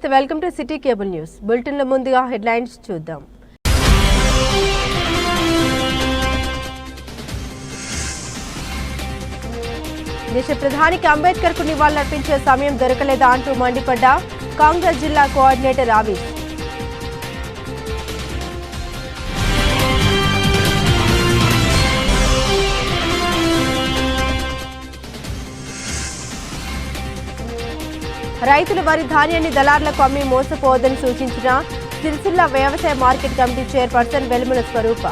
నమస్తే, welcome to city cable news bulletin లో ముందుగా హెడ్లైన్స్ చూద్దాం. దేశ ప్రధానికి అంబేద్కర్ కు నివాళులర్పించే సమయం దొరకలేదా అంటూ మండిపడ్డ కాంగ్రెస్ జిల్లా కోఆర్డినేటర్ ఆవిస్. రైతులు వరి ధాన్యాన్ని దళార్లకు అమ్మి మోసపోవద్దని సూచించిన సిరిసిల్ల వ్యవసాయ మార్కెట్ కమిటీ చైర్పర్సన్ వెలుముల స్వరూప.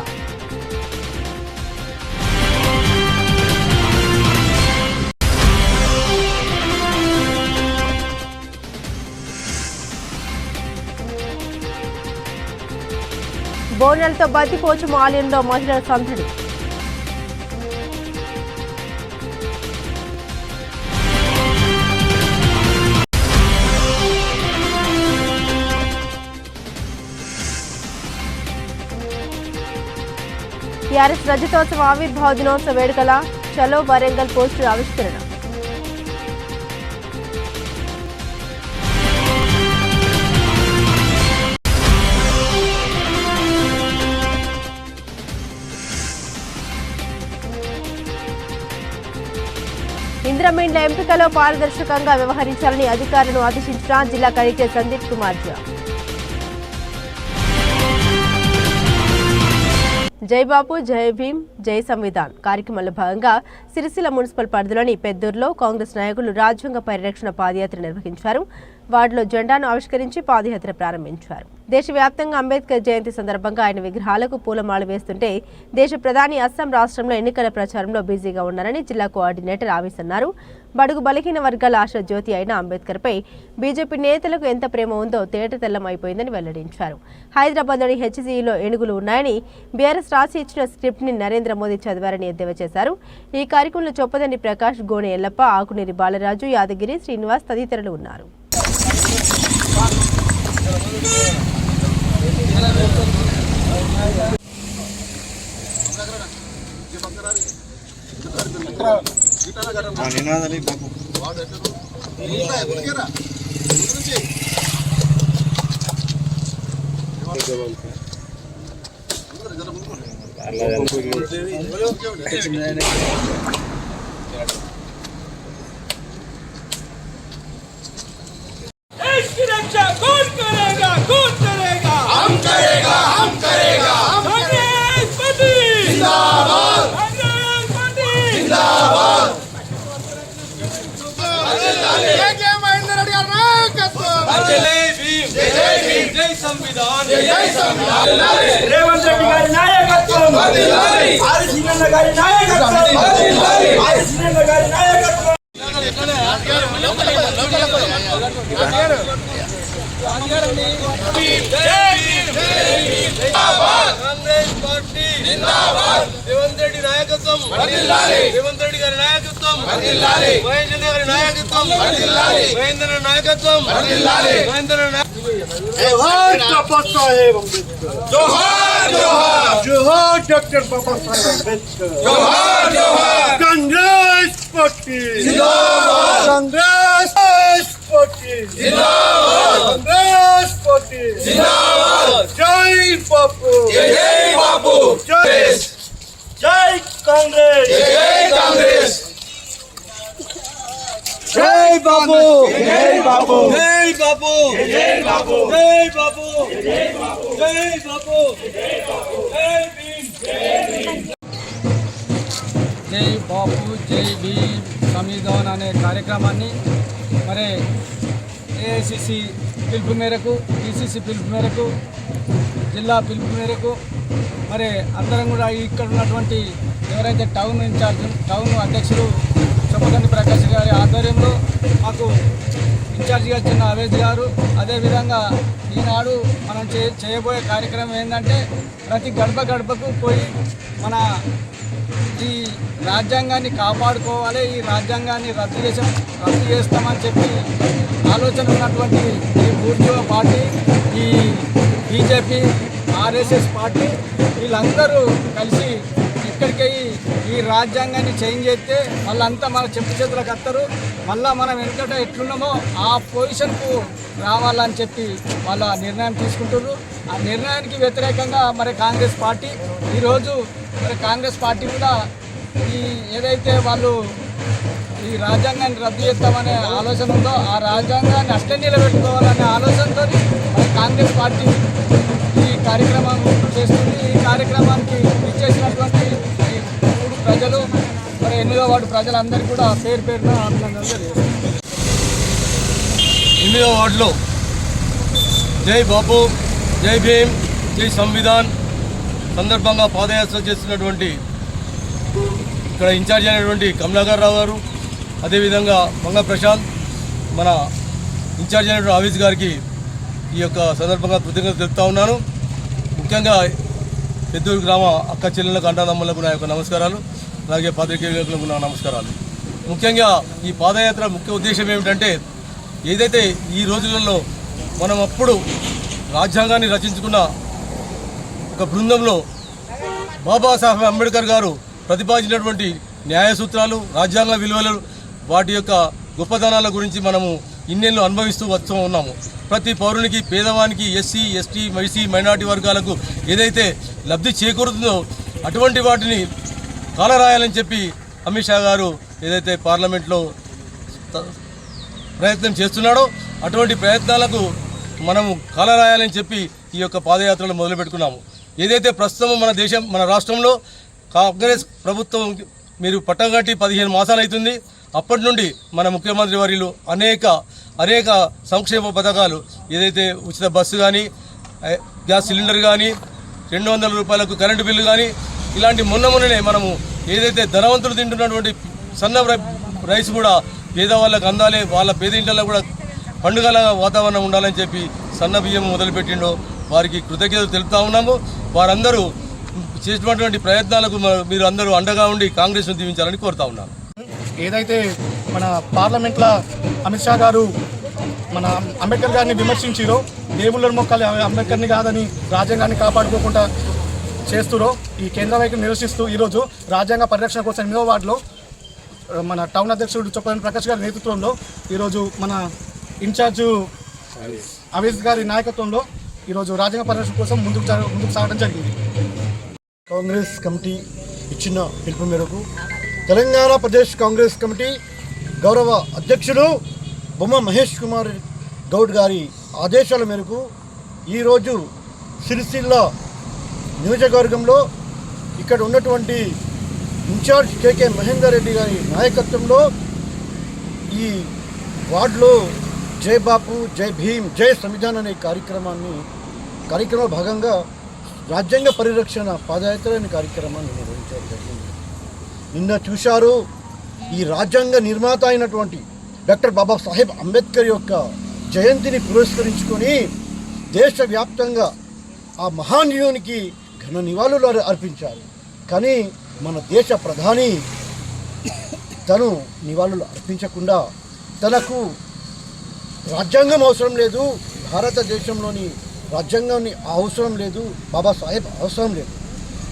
బోనాలతో బతిపోచం ఆలయంలో మహిళల సందడి. టీఆర్ఎస్ రజతోత్సవ ఆవిర్భావ దినోత్సవ వేడుకల చలో వరంగల్ పోస్టర్ ఆవిష్కరణ. ఇంద్రమీండ్ల ఎంపికలో పారదర్శకంగా వ్యవహరించాలని అధికారులను ఆదేశించిన జిల్లా కలెక్టర్ సందీప్ కుమార్ ఝా. జై బాపు జై భీమ్ జై సంవిధాన్ కార్యక్రమంలో భాగంగా సిరిసిల్ల మున్సిపల్ పరిధిలోని పెద్దూరులో కాంగ్రెస్ నాయకులు రాజ్యాంగ పరిరక్షణ పాదయాత్ర నిర్వహించారు. వార్డులో జెండాను ఆవిష్కరించి పాదయాత్ర ప్రారంభించారు. దేశవ్యాప్తంగా అంబేద్కర్ జయంతి సందర్భంగా ఆయన విగ్రహాలకు పూలమాల వేస్తుంటే దేశ ప్రధాని అస్సాం రాష్ట్రంలో ఎన్నికల ప్రచారంలో బిజీగా ఉన్నారని జిల్లా కోఆర్డినేటర్ ఆవిస్ అన్నారు. బడుగు బలహీన వర్గాల ఆశా జ్యోతి అయిన అంబేద్కర్ పై బీజేపీ నేతలకు ఎంత ప్రేమ ఉందో తేటతెల్లం అయిపోయిందని వెల్లడించారు. హైదరాబాద్లోని హెచ్సీఈలో ఏనుగులు ఉన్నాయని బీఆర్ఎస్ రాసి ఇచ్చిన స్క్రిప్ట్ ని నరేంద్ర మోదీ చదివారని ఎద్దేవా చేశారు. ఈ కార్యక్రమంలో చొప్పదండి ప్రకాష్, గోనె ఎల్లప్ప, ఆకునేరి బాలరాజు, యాదగిరి శ్రీనివాస్ తదితరులు ఉన్నారు. రేవంత్ రెడ్డి గారి నాయకత్వం, ఆదిశీలన్న గారి నాయకత్వం, ఆదిశీలన్న గారి నాయకత్వం. కాంగ్రెస్ పార్టీ జిందాబాద్. రేవంత్ రెడ్డి నాయకత్వం, రేవంత్ రెడ్డి గారి నాయకత్వం, మహేంద్ర గారి నాయకత్వం, మహేంద్ర నాయకత్వం, మహేంద్ర जोहार बाबा साहेब अम्बेडकर, जोहार जोहार जोहार डॉक्टर बाबा साहेब अम्बेडकर, जोहार जोहार कांग्रेस पार्टी जिंदाबाद, कांग्रेस पार्टी जिंदाबाद, कांग्रेस पार्टी जिंदाबाद. जय बापू, जय बापू, जय कांग्रेस, जय कांग्रेस, जय बापू, जय बापू, जय बापू, जय बापू, जय बापू, जय बापू, जय बापू, जय बापू, जय भीम, జై బాపు జై భీమ్ సంవిధాన్ అనే కార్యక్రమాన్ని మరి ఏఐసిసి పిలుపు మేరకు, పిసిసి పిలుపు మేరకు, జిల్లా పిలుపు మేరకు మరి అందరం కూడా ఇక్కడ ఉన్నటువంటి ఎవరైతే టౌన్ ఇన్ఛార్జ్, టౌన్ అధ్యక్షులు చొప్పదండి ప్రకాష్ గారి ఆధ్వర్యంలో మాకు ఇన్ఛార్జిగా ఇచ్చిన అవేజ్ గారు, అదేవిధంగా ఈనాడు మనం చేయబోయే కార్యక్రమం ఏంటంటే ప్రతి గడప గడపకు పోయి మన ఈ రాజ్యాంగాన్ని కాపాడుకోవాలి, ఈ రాజ్యాంగాన్ని రద్దు చేస్తామని చెప్పి ఆలోచన ఉన్నటువంటి ఈ బూర్జువా పార్టీ, ఈ బీజేపీ, ఆర్ఎస్ఎస్ పార్టీ వీళ్ళందరూ కలిసి ఈ అక్కడికి ఈ రాజ్యాంగాన్ని చేంజ్ చేస్తే వాళ్ళంతా మన చెప్పు చేతులకు వస్తారు. మళ్ళీ మనం వెనుకట ఎట్లున్నామో ఆ పొజిషన్కు రావాలని చెప్పి వాళ్ళ నిర్ణయం తీసుకుంటున్నారు. ఆ నిర్ణయానికి వ్యతిరేకంగా మరి కాంగ్రెస్ పార్టీ ఈరోజు మరి కాంగ్రెస్ పార్టీ కూడా ఈ ఏదైతే వాళ్ళు ఈ రాజ్యాంగాన్ని రద్దు చేస్తామనే ఆలోచన ఉందో ఆ రాజ్యాంగాన్ని అట్లే నిలబెట్టుకోవాలనే ఆలోచనతో మరి కాంగ్రెస్ పార్టీ ఈ కార్యక్రమం చేస్తుంది. ఈ కార్యక్రమానికి ఇచ్చేసినటువంటి ఈ మూడు ప్రజలు మరి 8వ వార్డు ప్రజలందరికీ కూడా పేరు పేరున అభినందనలు తెలియజేస్తారు. 8వ వార్డులో జై బాపు, జై భీమ్, జై సంవిధాన్ సందర్భంగా పాదయాత్ర చేస్తున్నటువంటి ఇక్కడ ఇన్ఛార్జ్ అయినటువంటి కమలాకర్ రావు గారు, అదేవిధంగా మంగ ప్రశాంత్, మన ఇన్ఛార్జ్ అయినటువంటి ఆఫీస్ గారికి ఈ యొక్క సందర్భంగా కృతజ్ఞతలు తెలుపుతా ఉన్నాను. ముఖ్యంగా పెద్దూరు గ్రామ అక్క చెల్లెళ్ళకు అన్నదమ్ములకు నా యొక్క నమస్కారాలు, అలాగే పాత్రికేయులకు నా నమస్కారాలు. ముఖ్యంగా ఈ పాదయాత్ర ముఖ్య ఉద్దేశం ఏమిటంటే, ఏదైతే ఈ రోజులలో మనం అప్పుడు రాజ్యాంగాన్ని రచించుకున్న ఒక బృందంలో బాబాసాహెబ్ అంబేద్కర్ గారు ప్రతిపాదించినటువంటి న్యాయ సూత్రాలు, రాజ్యాంగ విలువలు, వాటి యొక్క గొప్పతనాల గురించి మనము ఇన్నేళ్ళు అనుభవిస్తూ వస్తూ ఉన్నాము. ప్రతి పౌరునికి, పేదవానికి, ఎస్సీ, ఎస్టీ, బీసీ, మైనార్టీ వర్గాలకు ఏదైతే లబ్ధి చేకూరుతుందో అటువంటి వాటిని కాలరాయాలని చెప్పి అమిత్ షా గారు ఏదైతే పార్లమెంట్లో ప్రయత్నం చేస్తున్నాడో అటువంటి ప్రయత్నాలకు మనము కాలరాయాలని చెప్పి ఈ యొక్క పాదయాత్రలు మొదలుపెట్టుకున్నాము. ఏదైతే ప్రస్తుతం మన రాష్ట్రంలో కాంగ్రెస్ ప్రభుత్వం మీరు పట్టగట్టి 15 మాసాలు అవుతుంది. అప్పటి నుండి మన ముఖ్యమంత్రి వర్యులు అనేక సంక్షేమ పథకాలు, ఏదైతే ఉచిత బస్సు కానీ, గ్యాస్ సిలిండర్ కానీ, 200 రూపాయలకు కరెంటు బిల్లు కానీ, ఇలాంటి మొన్ననే మనము ఏదైతే ధనవంతులు తింటున్నటువంటి సన్న రైస్ కూడా పేదవాళ్ళకు అందాలి, వాళ్ళ పేదింట్లలో కూడా పండుగల వాతావరణం ఉండాలని చెప్పి సన్న బియ్యం మొదలుపెట్టిండో వారికి కృతజ్ఞతలు తెలుపుతా ఉన్నాము. వారందరూ చేసినటువంటి ప్రయత్నాలకు మీరు అందరూ అండగా ఉండి కాంగ్రెస్ను దీవించాలని కోరుతా ఉన్నాను. ఏదైతే మన పార్లమెంట్లో అమిత్ షా గారు మన అంబేద్కర్ గారిని విమర్శించిరో, దేవుళ్ళ మొక్కలు అంబేద్కర్ని కాదని రాజ్యాంగాన్ని కాపాడుకోకుండా చేస్తురో, ఈ కేంద్ర వైఖరిని నిరసిస్తూ ఈరోజు రాజ్యాంగ పరిరక్షణ కోసం 8వ వార్డులో మన టౌన్ అధ్యక్షుడు చొప్పని ప్రకాష్ గారి నేతృత్వంలో ఈరోజు మన ఇన్ఛార్జు అవీస్ గారి నాయకత్వంలో ఈరోజు రాజ్యాంగ పరిరక్షణ కోసం ముందుకు సాగడం జరిగింది. కాంగ్రెస్ కమిటీ ఇచ్చిన పిలుపు మేరకు తెలంగాణ ప్రదేశ్ కాంగ్రెస్ కమిటీ గౌరవ అధ్యక్షులు బొమ్మ మహేష్ కుమార్ గౌడ్ గారి ఆదేశాల మేరకు ఈరోజు సిరిసిల్ల నియోజకవర్గంలో ఇక్కడ ఉన్నటువంటి ఇన్ఛార్జ్ కేకే మహేందర్ రెడ్డి గారి నాయకత్వంలో ఈ వార్డులో జై బాపు, జై భీమ్, జై సంవిధాన్ అనే కార్యక్రమ భాగంగా రాజ్యాంగ పరిరక్షణ పాదయాత్ర అనే కార్యక్రమాన్ని నిర్వహించడం జరిగింది. నిన్న చూశారు, ఈ రాజ్యాంగ నిర్మాత అయినటువంటి డాక్టర్ బాబాసాహెబ్ అంబేద్కర్ యొక్క జయంతిని పురస్కరించుకొని దేశవ్యాప్తంగా ఆ మహానీయునికి ఘన నివాళులు అర్పించారు. కానీ మన దేశ ప్రధాని తను నివాళులు అర్పించకుండా తనకు రాజ్యాంగం అవసరం లేదు, భారతదేశంలోని రాజ్యాంగాన్ని అవసరం లేదు, బాబాసాహెబ్ అవసరం లేదు.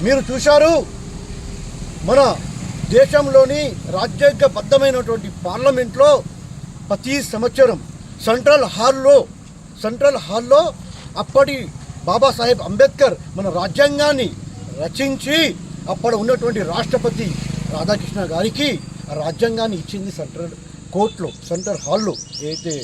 మీరు చూశారు, మన దేశంలోని రాజ్యాంగబద్ధమైనటువంటి పార్లమెంట్లో ప్రతి సంవత్సరం సెంట్రల్ హాల్లో అప్పటి బాబాసాహెబ్ అంబేద్కర్ మన రాజ్యాంగాన్ని రచించి అప్పుడు ఉన్నటువంటి రాష్ట్రపతి రాధాకృష్ణ గారికి ఆ రాజ్యాంగాన్ని ఇచ్చింది సెంట్రల్ హాల్లో, ఏదైతే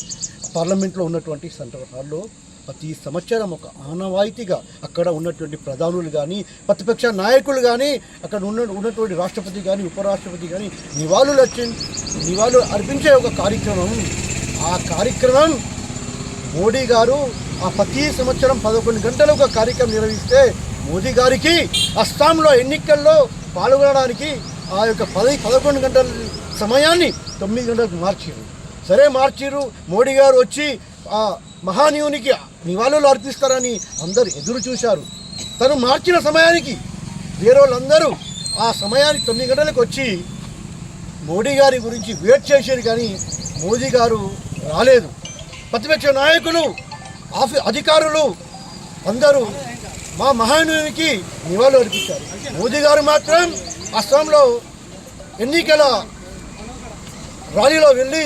పార్లమెంట్లో ఉన్నటువంటి సెంట్రల్ హాల్లో ప్రతి సంవత్సరం ఒక ఆనవాయితీగా అక్కడ ఉన్నటువంటి ప్రధానులు కానీ, ప్రతిపక్ష నాయకులు కానీ, అక్కడ ఉన్నటువంటి రాష్ట్రపతి కానీ, ఉపరాష్ట్రపతి కానీ నివాళులు అర్పించే ఒక కార్యక్రమం. ఆ కార్యక్రమం మోడీ గారు ఆ ప్రతి సంవత్సరం 11 గంటలు ఒక కార్యక్రమం నిర్వహిస్తే మోదీ గారికి అస్సాంలో ఎన్నికల్లో పాల్గొనడానికి ఆ యొక్క 11 గంటల సమయాన్ని 9 గంటలకు మార్చిరు. మోడీ గారు వచ్చి ఆ మహానీయునికి నివాళులు అర్పిస్తారని అందరూ ఎదురు చూశారు. తను మార్చిన సమయానికి వేరే వాళ్ళందరూ ఆ సమయానికి 9 గంటలకు వచ్చి మోడీ గారి గురించి వెయిట్ చేశారు, కానీ మోదీ గారు రాలేదు. ప్రతిపక్ష నాయకులు, అధికారులు అందరూ మా మహానీయునికి నివాళులు అర్పించారు. మోదీ గారు మాత్రం అస్సాంలో ఎన్నికల ర్యాలీలో వెళ్ళి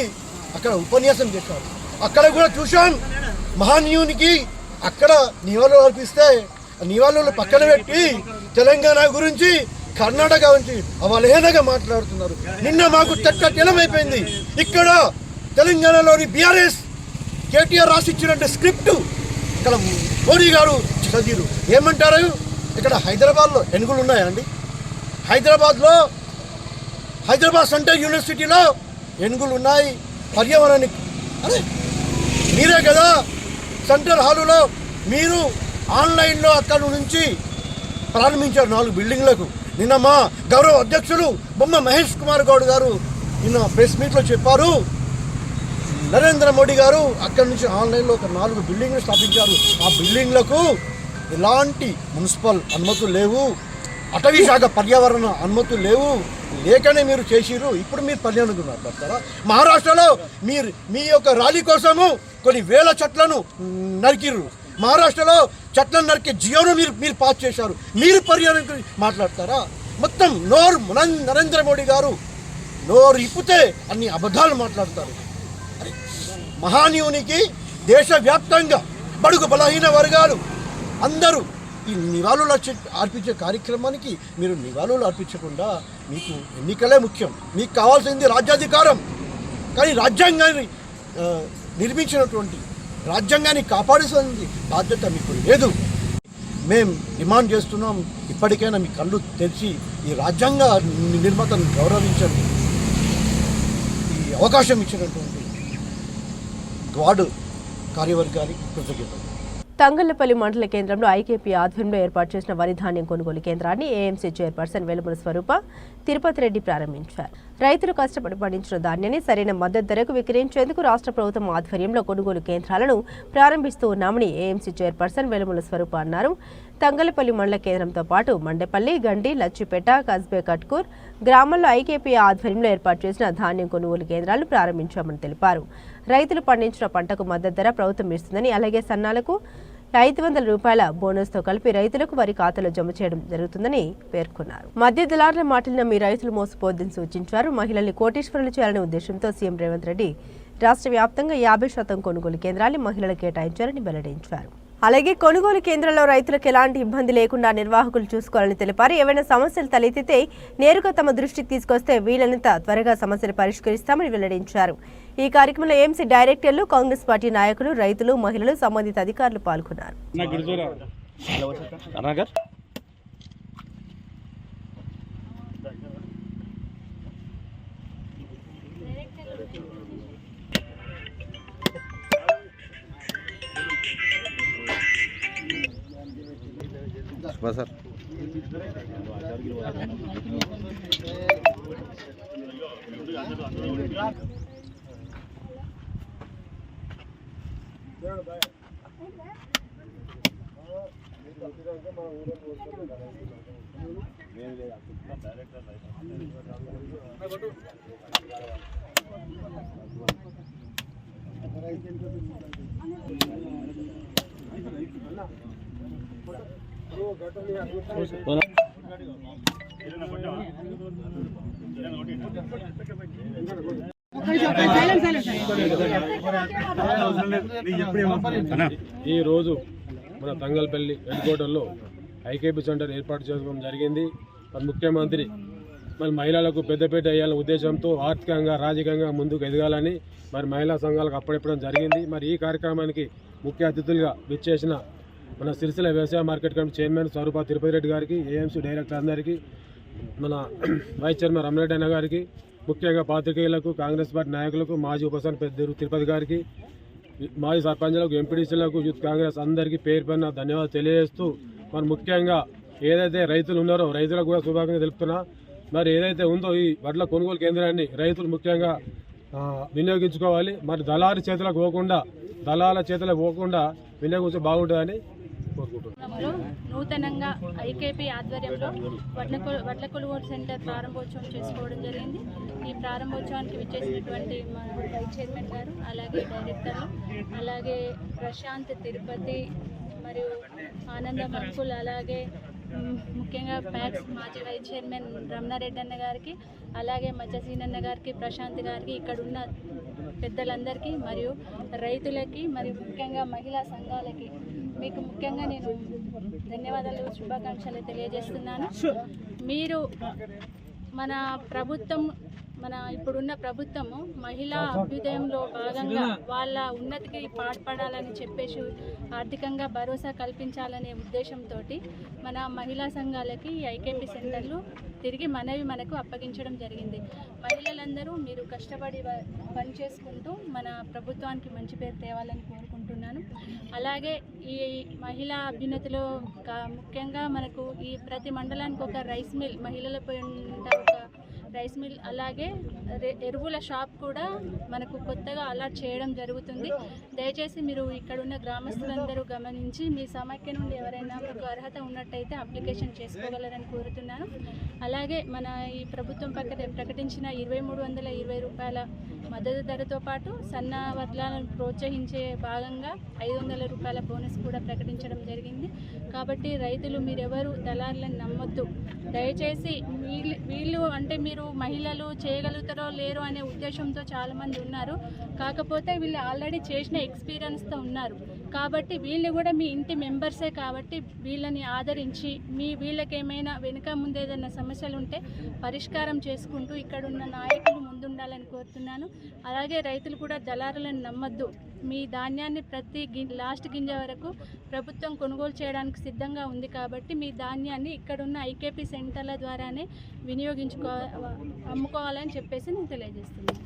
అక్కడ ఉపన్యాసం చేశారు. అక్కడ కూడా చూశాం మహానీయునికి అక్కడ నివాళులు అర్పిస్తే నివాళులు పక్కన పెట్టి తెలంగాణ గురించి కర్ణాటక గురించి అవలేనగా మాట్లాడుతున్నారు. నిన్న మాకు తెల్లమైపోయింది. ఇక్కడ తెలంగాణలోని బీఆర్ఎస్ కేటీఆర్ రాసిచ్చినట్టు స్క్రిప్ట్ ఇక్కడ మోడీ గారు చదివారు. ఏమంటారు? ఇక్కడ హైదరాబాద్లో ఏనుగులు ఉన్నాయా అండి? హైదరాబాద్ సెంట్రల్ యూనివర్సిటీలో ఏనుగులు ఉన్నాయి. పర్యావరణానికి అదే మీరే కదా సెంట్రల్ హాలులో మీరు ఆన్లైన్లో అక్కడ నుంచి ప్రారంభించారు 4 బిల్డింగ్లకు. నిన్న మా గౌరవ అధ్యక్షులు బొమ్మ మహేష్ కుమార్ గౌడ్ గారు నిన్న ప్రెస్ మీట్లో చెప్పారు, నరేంద్ర మోడీ గారు అక్కడి నుంచి ఆన్లైన్లో ఒక 4 బిల్డింగ్లు స్థాపించారు. ఆ బిల్డింగ్లకు ఎలాంటి మున్సిపల్ అనుమతులు లేవు, అటవీ శాఖ పర్యావరణ అనుమతులు లేవు, లేకనే మీరు చేసిరు. ఇప్పుడు మీరు పర్యావరణం మాట్లాడతారా? మహారాష్ట్రలో మీరు మీ యొక్క ర్యాలీ కోసము కొన్ని వేల చెట్లను నరికిరు. మహారాష్ట్రలో చెట్లను నరికే జియోను మీరు పాస్ చేశారు. మీరు పర్యావరణ గురించి మాట్లాడతారా? మొత్తం నరేంద్ర మోడీ గారు నోరు ఇప్పితే అన్ని అబద్ధాలు మాట్లాడతారు. మహానీయునికి దేశవ్యాప్తంగా బడుగు బలహీన వర్గాలు అందరూ ఈ నివాళులు అర్పించే కార్యక్రమానికి మీరు నివాళులు అర్పించకుండా మీకు ఎన్నికలే ముఖ్యం. మీకు కావాల్సింది రాజ్యాధికారం. కానీ రాజ్యాంగాన్ని నిర్మించినటువంటి రాజ్యాంగాన్ని కాపాడాల్సిన బాధ్యత మీకు లేదు. మేము డిమాండ్ చేస్తున్నాం, ఇప్పటికైనా మీ కళ్ళు తెరిచి ఈ రాజ్యాంగ నిర్మాతను గౌరవించండి. ఈ అవకాశం ఇచ్చినటువంటి వార్డు కార్యవర్గానికి కృతజ్ఞతలు. తంగళ్లపల్లి మండల కేంద్రంలో ఐకేపీ ఆధ్వర్యంలో ఏర్పాటు చేసిన వరి ధాన్యం కొనుగోలు కేంద్రాన్ని ఏఎంసీ చైర్పర్సన్ వెలుముల స్వరూప తిరుపతి రెడ్డి ప్రారంభించారు. రైతులు కష్టపడి పండించిన ధాన్యాన్ని సరైన మద్దతు ధరకు విక్రయించేందుకు రాష్ట్ర ప్రభుత్వం ఆధ్వర్యంలో కొనుగోలు కేంద్రాలను ప్రారంభిస్తూ ఉన్నామని ఏఎంసీ చైర్పర్సన్ వెలుముల స్వరూప అన్నారు. తంగళ్లపల్లి మండల కేంద్రంతో పాటు మండేపల్లి, గండి, లచ్చిపేట, కస్బే, కట్కూర్ గ్రామాల్లో ఐకేపీ ఆధ్వర్యంలో ఏర్పాటు చేసిన ధాన్యం కొనుగోలు కేంద్రాలను ప్రారంభించామని తెలిపారు. రైతులు పండించిన పంటకు మద్దతు ధర ప్రభుత్వం ఇస్తుందని, అలాగే సన్నాలకు 500 రూపాయల బోనస్తో కలిపి రైతులకు వారి ఖాతాలో జమ చేయడం జరుగుతుందని పేర్కొన్నారు. మధ్య దళారుల మాటలు నమ్మి రైతులు మోసపోవద్దని సూచించారు. మహిళల్ని కోటీశ్వరులు చేయాలనే ఉద్దేశంతో సీఎం రేవంత్ రెడ్డి రాష్ట్ర వ్యాప్తంగా 50% కొనుగోలు కేంద్రాన్ని మహిళలకు కేటాయించారని వెల్లడించారు. అలాగే కొనుగోలు కేంద్రంలో రైతులకు ఎలాంటి ఇబ్బంది లేకుండా నిర్వాహకులు చూసుకోవాలని తెలిపారు. ఏవైనా సమస్యలు తలెత్తితే నేరుగా తమ దృష్టికి తీసుకొస్తే వీలైనంత త్వరగా సమస్యలు పరిష్కరిస్తామని వెల్లడించారు. ఈ కార్యక్రమంలో ఏఎంసీ డైరెక్టర్లు, కాంగ్రెస్ పార్టీ నాయకులు, రైతులు, మహిళలు, సంబంధిత అధికారులు పాల్గొన్నారు. సార్ ఈ రోజు మన తంగల్పల్లి హెడ్ క్వార్టర్లో ఐకేపీ సెంటర్ ఏర్పాటు చేసుకోవడం జరిగింది. మరి ముఖ్యమంత్రి మరి మహిళలకు పెద్దపేట వేయాలనే ఉద్దేశంతో ఆర్థికంగా, రాజకీయంగా ముందుకు ఎదగాలని మరి మహిళా సంఘాలకు అప్పచెప్పడం జరిగింది. మరి ఈ కార్యక్రమానికి ముఖ్య అతిథులుగా విచ్చేసిన మన సిరిసిల్ల వ్యవసాయ మార్కెట్ కమిటీ చైర్మన్ స్వరూప తిరుపతి రెడ్డి గారికి, ఏఎంసీ డైరెక్టర్ అందరికీ, మన వైస్ చైర్మన్ రమణరెడ్డి అన్న గారికి, ముఖ్యంగా పాత్రికేయులకు, కాంగ్రెస్ పార్టీ నాయకులకు, మాజీ ఉపసర్పంచ్ పెద్ద తిరుపతి గారికి, మాజీ సర్పంచ్లకు, ఎంపీడీసీలకు, యూత్ కాంగ్రెస్ అందరికీ పేరు పైన ధన్యవాదాలు తెలియజేస్తూ మరి ముఖ్యంగా ఏదైతే రైతులు ఉన్నారో రైతులకు కూడా శుభాకాంక్షలు తెలుపుతున్నా. మరి ఏదైతే ఉందో ఈ వడ్ల కొనుగోలు కేంద్రాన్ని రైతులు ముఖ్యంగా వినియోగించుకోవాలి. మరి దళాల చేతులకు పోకుండా వినియోగించే బాగుంటుందని కోరుకుంటున్నాను. నూతనంగా ఐకేపీ ఆధ్వర్యంలో వడ్ల కొనుగోలు సెంటర్ ప్రారంభోత్సవం చేసుకోవడం జరిగింది. ఈ ప్రారంభోత్సవానికి విచ్చేసినటువంటి మన వైస్ చైర్మన్ గారు, అలాగే డైరెక్టర్లు, అలాగే ప్రశాంత్, తిరుపతి మరియు ఆనంద మక్కుల్, అలాగే ముఖ్యంగా ప్యాక్స్ మాజీ వైస్ చైర్మన్ రమణారెడ్డి అన్న గారికి, అలాగే మచ్చసీనన్న గారికి, ప్రశాంత్ గారికి, ఇక్కడ ఉన్న పెద్దలందరికీ మరియు రైతులకి మరియు ముఖ్యంగా మహిళా సంఘాలకి మీకు ముఖ్యంగా నేను ధన్యవాదాలు, శుభాకాంక్షలు తెలియజేస్తున్నాను. మీరు మన ప్రభుత్వం, మన ఇప్పుడున్న ప్రభుత్వము మహిళా అభ్యుదయంలో భాగంగా వాళ్ళ ఉన్నతికి పాటుపడాలని చెప్పేసి ఆర్థికంగా భరోసా కల్పించాలనే ఉద్దేశంతో మన మహిళా సంఘాలకి ఐకేపీ సెంటర్లు తిరిగి మనకు అప్పగించడం జరిగింది. మహిళలందరూ మీరు కష్టపడి పని చేసుకుంటూ మన ప్రభుత్వానికి మంచి పేరు తేవాలని కోరుకుంటున్నాను. అలాగే ఈ మహిళా అభ్యున్నతిలో ముఖ్యంగా మనకు ఈ ప్రతి మండలానికి ఒక రైస్ మిల్, మహిళలపై ఒక రైస్ మిల్, అలాగే ఎరువుల షాప్ కూడా మనకు కొత్తగా అలాట్ చేయడం జరుగుతుంది. దయచేసి మీరు ఇక్కడున్న గ్రామస్తులందరూ గమనించి మీ సమాఖ్య నుండి ఎవరైనా మీకు అర్హత ఉన్నట్టయితే అప్లికేషన్ చేసుకోగలరని కోరుతున్నాను. అలాగే మన ఈ ప్రభుత్వం ప్రకటించిన 2320 రూపాయల మద్దతు ధరతో పాటు సన్న వడ్లను ప్రోత్సహించే భాగంగా 500 రూపాయల బోనస్ కూడా ప్రకటించడం జరిగింది. కాబట్టి రైతులు మీరెవరు దళారులను నమ్మొద్దు. దయచేసి వీళ్ళు అంటే మీరు మహిళలు చేయగలుగుతారో లేరో అనే ఉద్దేశంతో చాలామంది ఉన్నారు. కాకపోతే వీళ్ళు ఆల్రెడీ చేసిన ఎక్స్పీరియన్స్తో ఉన్నారు. కాబట్టి వీళ్ళు కూడా మీ ఇంటి మెంబర్సే. కాబట్టి వీళ్ళని ఆదరించి వీళ్ళకేమైనా వెనుక ముందు ఏదైనా సమస్యలు ఉంటే పరిష్కారం చేసుకుంటూ ఇక్కడున్న నాయకులు ముందుండాలని కోరుతున్నాను. అలాగే రైతులు కూడా దళారులను నమ్మొద్దు. మీ ధాన్యాన్ని ప్రతి లాస్ట్ గింజ వరకు ప్రభుత్వం కొనుగోలు చేయడానికి సిద్ధంగా ఉంది. కాబట్టి మీ ధాన్యాన్ని ఇక్కడున్న ఐకేపీ సెంటర్ల ద్వారానే అమ్ముకోవాలని చెప్పేసి నేను తెలియజేస్తున్నాను.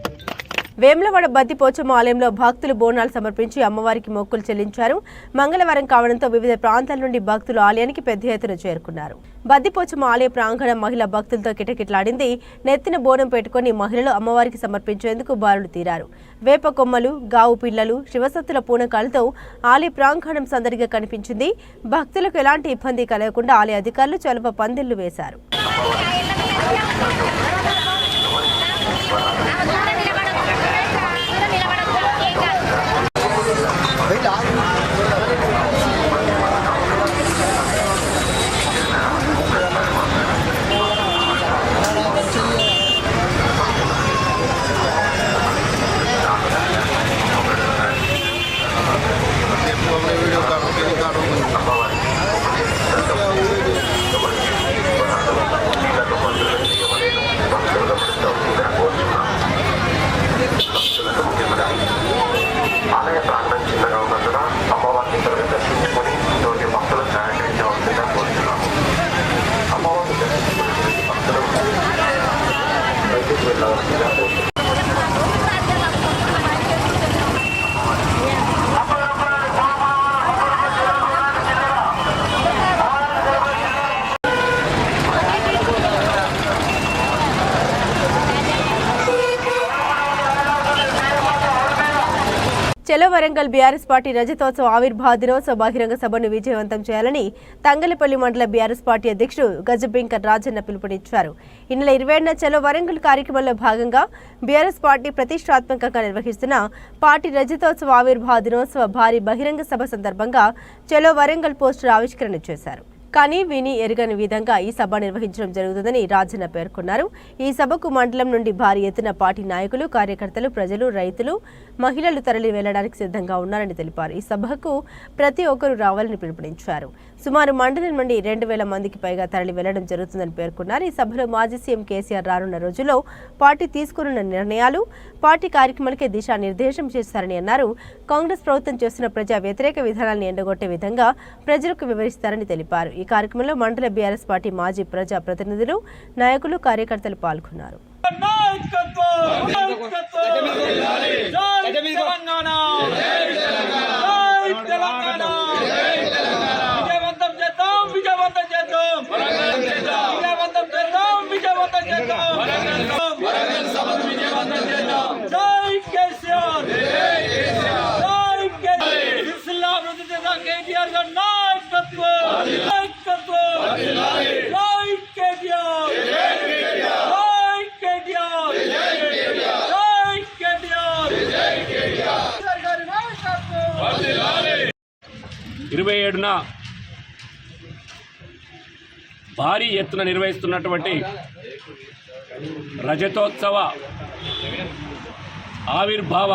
వేములవాడ బద్దిపోచమ్మ ఆలయంలో భక్తులు బోనాలు సమర్పించి అమ్మవారికి మొక్కులు చెల్లించారు. మంగళవారం కావడంతో వివిధ ప్రాంతాల నుండి భక్తులు ఆలయానికి పెద్ద ఎత్తున చేరుకున్నారు. బద్దిపోచమ్మ ఆలయ ప్రాంగణం మహిళా భక్తులతో కిటకిటలాడింది. నెత్తిన బోనం పెట్టుకుని మహిళలు అమ్మవారికి సమర్పించేందుకు బారులు తీరారు. వేప కొమ్మలు, గావు పిల్లలు, శివసత్తుల పూనకాలతో ఆలయ ప్రాంగణం సందడిగా కనిపించింది. భక్తులకు ఎలాంటి ఇబ్బంది కలగకుండా ఆలయ అధికారులు చలువ పందిళ్లు వేశారు. చలో వరంగల్ బీఆర్ఎస్ పార్టీ రజతోత్సవ ఆవిర్భావ దినోత్సవ బహిరంగ సభను విజయవంతం చేయాలని తంగలపల్లి మండల బీఆర్ఎస్ పార్టీ అధ్యక్షుడు గజబింకర్ రాజన్న పిలుపునిచ్చారు. ఈ నెల 27న చలో వరంగల్ కార్యక్రమంలో భాగంగా బీఆర్ఎస్ పార్టీ ప్రతిష్టాత్మకంగా నిర్వహిస్తున్న పార్టీ రజతోత్సవ ఆవిర్భావ దినోత్సవ భారీ బహిరంగ సభ సందర్భంగా చలో వరంగల్ పోస్టర్ ఆవిష్కరణ చేశారు. కానీ విని ఎరగని విధంగా ఈ సభ నిర్వహించడం జరుగుతుందని రాజన్న పేర్కొన్నారు. ఈ సభకు మండలం నుండి భారీ ఎత్తున పార్టీ నాయకులు, కార్యకర్తలు, ప్రజలు, రైతులు, మహిళలు తరలి వెళ్లడానికి సిద్ధంగా ఉన్నారని తెలిపారు. ఈ సభకు ప్రతి ఒక్కరూ రావాలని పిలుపునిచ్చారు. సుమారు మండలం నుండి 2000 మందికి పైగా తరలి వెళ్లడం జరుగుతుందని పేర్కొన్నారు. ఈ సభలో మాజీ సీఎం కేసీఆర్ రానున్న రోజుల్లో పార్టీ తీసుకున్న నిర్ణయాలు, పార్టీ కార్యక్రమాలకే దిశానిర్దేశం చేస్తారని అన్నారు. కాంగ్రెస్ ప్రభుత్వం చేస్తున్న ప్రజా వ్యతిరేక విధానాలను ఎండగొట్టే విధంగా ప్రజలకు వివరిస్తారని తెలిపారు. ఈ కార్యక్రమంలో మండల బీఆర్ఎస్ పార్టీ మాజీ ప్రజా ప్రతినిధులు, నాయకులు, కార్యకర్తలు పాల్గొన్నారు. భారీ ఎత్తున నిర్వహిస్తున్నటువంటి రజతోత్సవ ఆవిర్భావ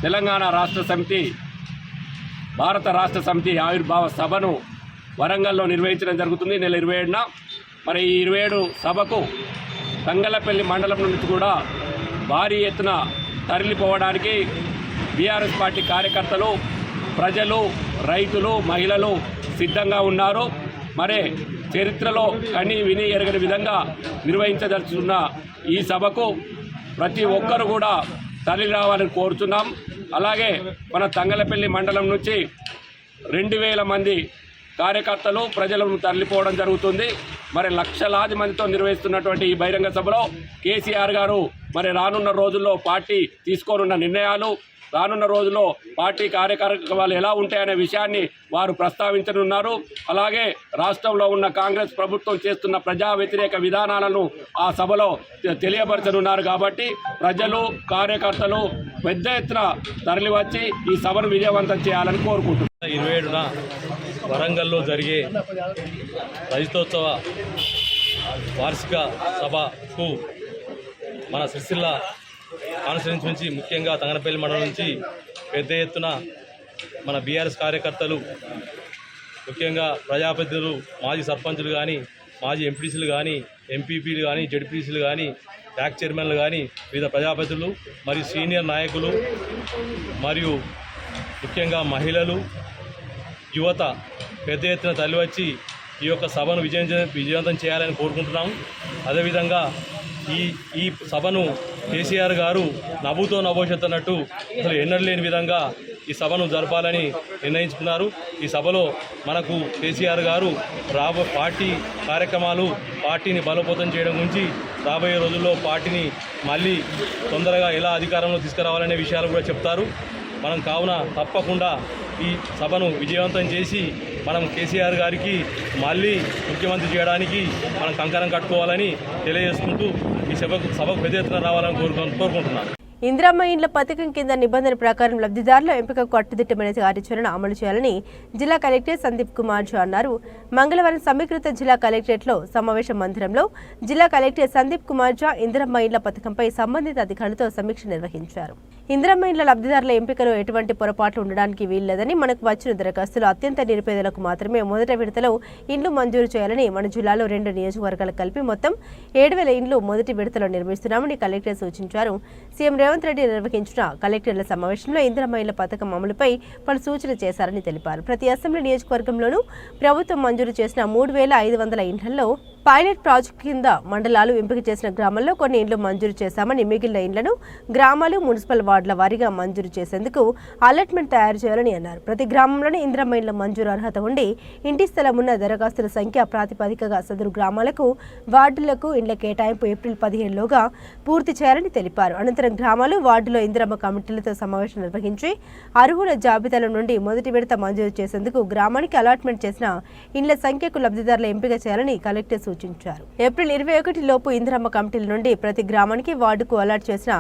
తెలంగాణ రాష్ట్ర సమితి భారత రాష్ట్ర సమితి ఆవిర్భావ సభను వరంగల్లో నిర్వహించడం జరుగుతుంది నెల 27న. మరి ఈ 27 సభకు తంగలపల్లి మండలం నుంచి కూడా భారీ ఎత్తున తరలిపోవడానికి బీఆర్ఎస్ పార్టీ కార్యకర్తలు, ప్రజలు, రైతులు, మహిళలు సిద్ధంగా ఉన్నారు. మరి చరిత్రలో కని విని ఎరగని విధంగా నిర్వహించదలుచున్న ఈ సభకు ప్రతి ఒక్కరు కూడా తరలి రావాలని కోరుతున్నాం. అలాగే మన తంగలపల్లి మండలం నుంచి 2000 మంది కార్యకర్తలు, ప్రజలను తరలిపోవడం జరుగుతుంది. మరి లక్షలాది మందితో నిర్వహిస్తున్నటువంటి ఈ బహిరంగ సభలో కేసీఆర్ గారు మరి రానున్న రోజుల్లో పార్టీ తీసుకోనున్న నిర్ణయాలు, రానున్న రోజుల్లో పార్టీ కార్యకలాపాలు ఎలా ఉంటాయనే విషయాన్ని వారు ప్రస్తావించనున్నారు. అలాగే రాష్ట్రంలో ఉన్న కాంగ్రెస్ ప్రభుత్వం చేస్తున్న ప్రజా వ్యతిరేక విధానాలను ఆ సభలో తెలియపరచనున్నారు. కాబట్టి ప్రజలు, కార్యకర్తలు పెద్ద ఎత్తున తరలివచ్చి ఈ సభను విజయవంతం చేయాలని కోరుకుంటున్నారు. 27న వరంగల్లో జరిగే రజతోత్సవ వార్షిక సభకు మన సిరిసిల్ల కాన్స్టిట్యున్సీ నుంచి, ముఖ్యంగా తంగనపల్లి మండలం నుంచి పెద్ద ఎత్తున మన బీఆర్ఎస్ కార్యకర్తలు, ముఖ్యంగా ప్రజాప్రతినిధులు, మాజీ సర్పంచులు కానీ, మాజీ ఎంపీటీసీలు కానీ, ఎంపీపీలు కానీ, జడ్పీటీసీలు కానీ, ట్యాక్ చైర్మన్లు కానీ, వివిధ ప్రజాప్రతినిధులు మరియు సీనియర్ నాయకులు మరియు ముఖ్యంగా మహిళలు, యువత పెద్ద ఎత్తున తరలివచ్చి ఈ యొక్క సభను విజయవంతం చేయాలని కోరుకుంటున్నాం. అదేవిధంగా ఈ సభను కేసీఆర్ గారు నవ్వుతో నవ్వొచ్చన్నట్టు అసలు ఎన్నడూ లేని విధంగా ఈ సభను జరపాలని నిర్ణయించుకున్నారు. ఈ సభలో మనకు కేసీఆర్ గారు పార్టీ కార్యక్రమాలు, పార్టీని బలోపేతం చేయడం గురించి, రాబోయే రోజుల్లో పార్టీని మళ్ళీ తొందరగా ఎలా అధికారంలో తీసుకురావాలనే విషయాలు కూడా చెప్తారు. మనం కావున తప్పకుండా ఈ సభను విజయవంతం చేసి మనం కేసీఆర్ గారికి మళ్ళీ ముఖ్యమంత్రి చేయడానికి మనం కంకణం కట్టుకోవాలని తెలియజేసుకుంటూ ఈ సభకు పెద్ద ఎత్తున రావాలని కోరుకుంటున్నాను. ఇందిరమ్మ ఇండ్ల పథకం కింద నిబంధన ప్రకారం లబ్ధిదారుల ఎంపికకు కట్టుదిట్టమైన కార్యాచరణ అమలు చేయాలని జిల్లా కలెక్టర్ సందీప్ కుమార్ ఝా అన్నారు. మంగళవారం సమీకృత జిల్లా కలెక్టరేట్లో సమావేశ మందిరంలో జిల్లా కలెక్టర్ సందీప్ కుమార్ ఝా ఇందిరమ్మ ఇండ్ల పథకంపై సంబంధిత అధికారులతో సమీక్ష నిర్వహించారు. ఇందిరమ్మ ఇండ్ల లబ్ధిదారుల ఎంపికలో ఎటువంటి పొరపాట్లు ఉండడానికి వీల్లేదని, మనకు వచ్చిన దరఖాస్తులు అత్యంత నిరుపేదలకు మాత్రమే మొదటి విడతలో ఇండ్లు మంజూరు చేయాలని, మన జిల్లాలో 2 నియోజకవర్గాలకు కలిపి మొత్తం 7000 ఇండ్లు మొదటి విడతలో నిర్మిస్తున్నామని కలెక్టర్ సూచించారు. సీఎం రేవంత్ రెడ్డి నిర్వహించిన కలెక్టర్ల సమావేశంలో ఇందిరమ్మ ఇండ్ల పథకం అమలుపై పలు సూచనలు చేశారని తెలిపారు. ప్రతి అసెంబ్లీ నియోజకవర్గంలోనూ ప్రభుత్వం మంజూరు చేసిన 3500 ఇండ్లలో పైలట్ ప్రాజెక్టు కింద మండలాలు ఎంపిక చేసిన గ్రామాల్లో కొన్ని ఇండ్లు మంజూరు చేశామని, మిగిలిన ఇండ్లను గ్రామాలు, మున్సిపల్ వార్డుల వారీగా మంజూరు చేసేందుకు అలాట్మెంట్ తయారు చేయాలని అన్నారు. ప్రతి గ్రామంలోనే ఇందిరమ్మ ఇండ్ల మంజూరు అర్హత ఉండి ఇంటి స్థలం ఉన్న దరఖాస్తుల సంఖ్య ప్రాతిపదికగా సదరు గ్రామాలకు, వార్డులకు ఇండ్ల కేటాయింపు ఏప్రిల్ 15లోగా పూర్తి చేయాలని తెలిపారు. అనంతరం గ్రామాలు, వార్డులో ఇందిరమ్మ కమిటీలతో సమావేశం నిర్వహించి అర్హుల జాబితాల నుండి మొదటి విడత మంజూరు చేసేందుకు గ్రామానికి అలాట్మెంట్ చేసిన ఇండ్ల సంఖ్యకు లబ్ధిదారుల ఎంపిక చేయాలని కలెక్టర్ సూచించారు. ఏప్రిల్ 21 లోపు ఇందిరమ్మ కమిటీల నుండి ప్రతి గ్రామానికి, వార్డుకు అలాట్ చేసిన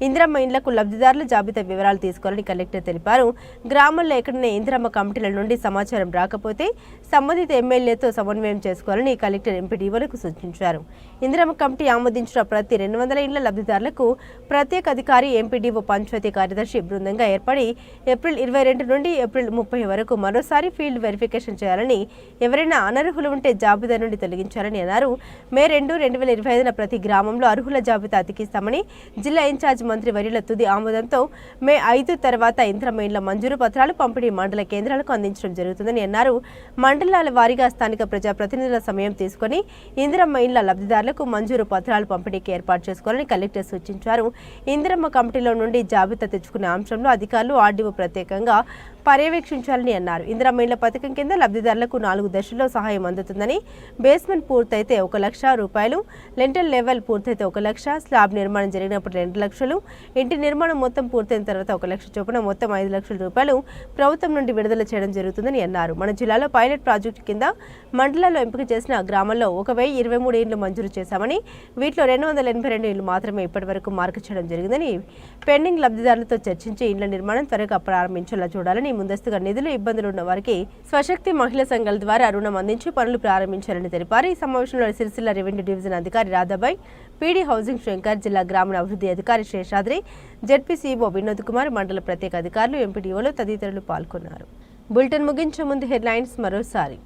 ఇందిరమ్మ ఇండ్లకు లబ్ధిదారుల జాబితా వివరాలు తీసుకోవాలని కలెక్టర్ తెలిపారు. గ్రామాల్లో ఎక్కడనే ఇందిరమ్మ కమిటీల నుండి సమాచారం రాకపోతే సంబంధిత ఎమ్మెల్యేతో సమన్వయం చేసుకోవాలని కలెక్టర్ ఎంపీడీఓలకు సూచించారు. ఇందిరమ్మ కమిటీ ఆమోదించిన ప్రతి 200 ఇండ్ల లబ్ధిదారులకు ప్రత్యేక అధికారి, ఎంపీడీఓ, పంచాయతీ కార్యదర్శి బృందంగా ఏర్పడి ఏప్రిల్ 22 నుండి ఏప్రిల్ 30 వరకు మరోసారి ఫీల్డ్ వెరిఫికేషన్ చేయాలని, ఎవరైనా అనర్హులు ఉంటే జాబితా నుండి తొలగించాలని అన్నారు. మే 2, 2025న ప్రతి గ్రామంలో అర్హుల జాబితా అతికిస్తామని జిల్లా ఇన్ఛార్జ్ మంత్రి వర్యుల తుది ఆమోదంతో మే 5 తర్వాత ఇందిరమ్మ ఇండ్ల మంజూరు పత్రాలు పంపిణీ మండల కేంద్రాలకు అందించడం జరుగుతుందని అన్నారు. మండలాల వారీగా స్థానిక ప్రజాప్రతినిధుల సమయం తీసుకుని ఇందిరమ్మ ఇండ్ల లబ్ధిదారులకు మంజూరు పత్రాలు పంపిణీకి ఏర్పాటు చేసుకోవాలని కలెక్టర్ సూచించారు. ఇందిరమ్మ కమిటీలో నుండి జాబితా తెచ్చుకునే అంశంలో అధికారులు, ఆర్డీఓ ప్రత్యేకంగా పర్యవేక్షించాలని అన్నారు. ఇందిరమ్మ ఇండ్ల పథకం కింద లబ్ధిదారులకు 4 దశల్లో సహాయం అందుతుందని, బేస్మెంట్ పూర్తయితే 1 లక్ష రూపాయలు, లెంటల్ లెవెల్ పూర్తయితే 1 లక్ష, స్లాబ్ నిర్మాణం జరిగినప్పుడు 2 లక్షలు, ఇంటి నిర్మాణం మొత్తం పూర్తయిన తర్వాత 1 లక్ష చొప్పున మొత్తం 5 లక్షల రూపాయలు ప్రభుత్వం నుండి విడుదల చేయడం జరుగుతుందని అన్నారు. మన జిల్లాలో పైలట్ ప్రాజెక్టు కింద మండలాల్లో ఎంపిక చేసిన గ్రామాల్లో 1023 ఇండ్లు మంజూరు చేశామని, వీటిలో 282 ఇండ్లు మాత్రమే ఇప్పటి వరకు మార్కు చేయడం జరిగిందని, పెండింగ్ లబ్ధిదారులతో చర్చించి ఇండ్ల నిర్మాణం త్వరగా ప్రారంభించేలా చూడాలని ముందస్తుగా నిధులు ఇబ్బందులు ఉన్న వారికి స్వశక్తి మహిళా సంఘాల ద్వారా రుణం అందించి పనులు ప్రారంభించారని తెలిపారు. ఈ సమావేశంలో సిరిసిల్ల రెవెన్యూ డివిజన్ అధికారి రాధాబాయ్, పీడీ హౌసింగ్ శంకర్, జిల్లా గ్రామీణ అభివృద్ధి అధికారి శేషాద్రి, జెడ్పీసీఓ వినోద్ కుమార్, మండల ప్రత్యేక అధికారులు, ఎంపీడీఓలు తదితరులు పాల్గొన్నారు. బులెటిన్ ముగించే ముందు హెడ్లైన్స్ మరోసారి.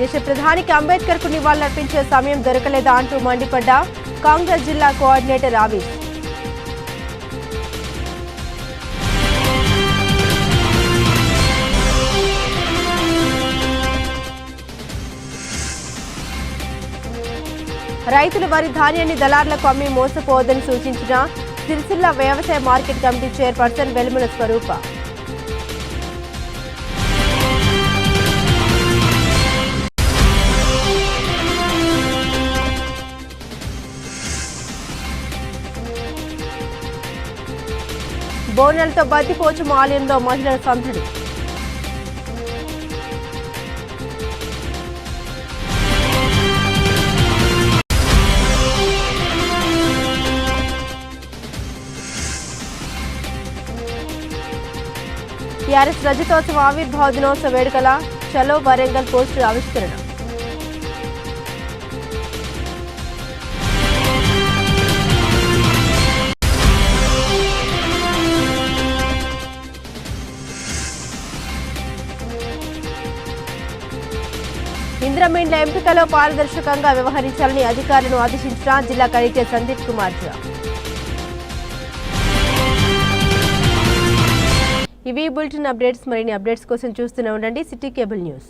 దేశ ప్రధానికి అంబేద్కర్ కు నివాళులర్పించే సమయం దొరకలేదా అంటూ మండిపడ్డ కాంగ్రెస్ జిల్లా కోఆర్డినేటర్ ఆవిష్. రైతులు వరి ధాన్యాన్ని దళారులకు అమ్మి మోసపోవద్దని సూచించిన సిరిసిల్ల వ్యవసాయ మార్కెట్ కమిటీ చైర్పర్సన్ వెలుముల స్వరూప. బోనాలతో బతిపోచమ్మ ఆలయంలో మహిళల సందడి. టీఆర్ఎస్ రజతోత్సవ ఆవిర్భావ దినోత్సవ వేడుకల చలో వరంగల్ పోస్టర్ ఆవిష్కరణ. ఇంద్రమీండ్ల ఎంపికలో పారదర్శకంగా వ్యవహరించాలని అధికారులను ఆదేశించిన జిల్లా కలెక్టర్ సందీప్ కుమార్ ఝా. ఇవి బులెటిన్ అప్డేట్స్. మరిన్ని అప్డేట్స్ కోసం చూస్తూనే ఉండండి సిటీ కేబుల్ న్యూస్.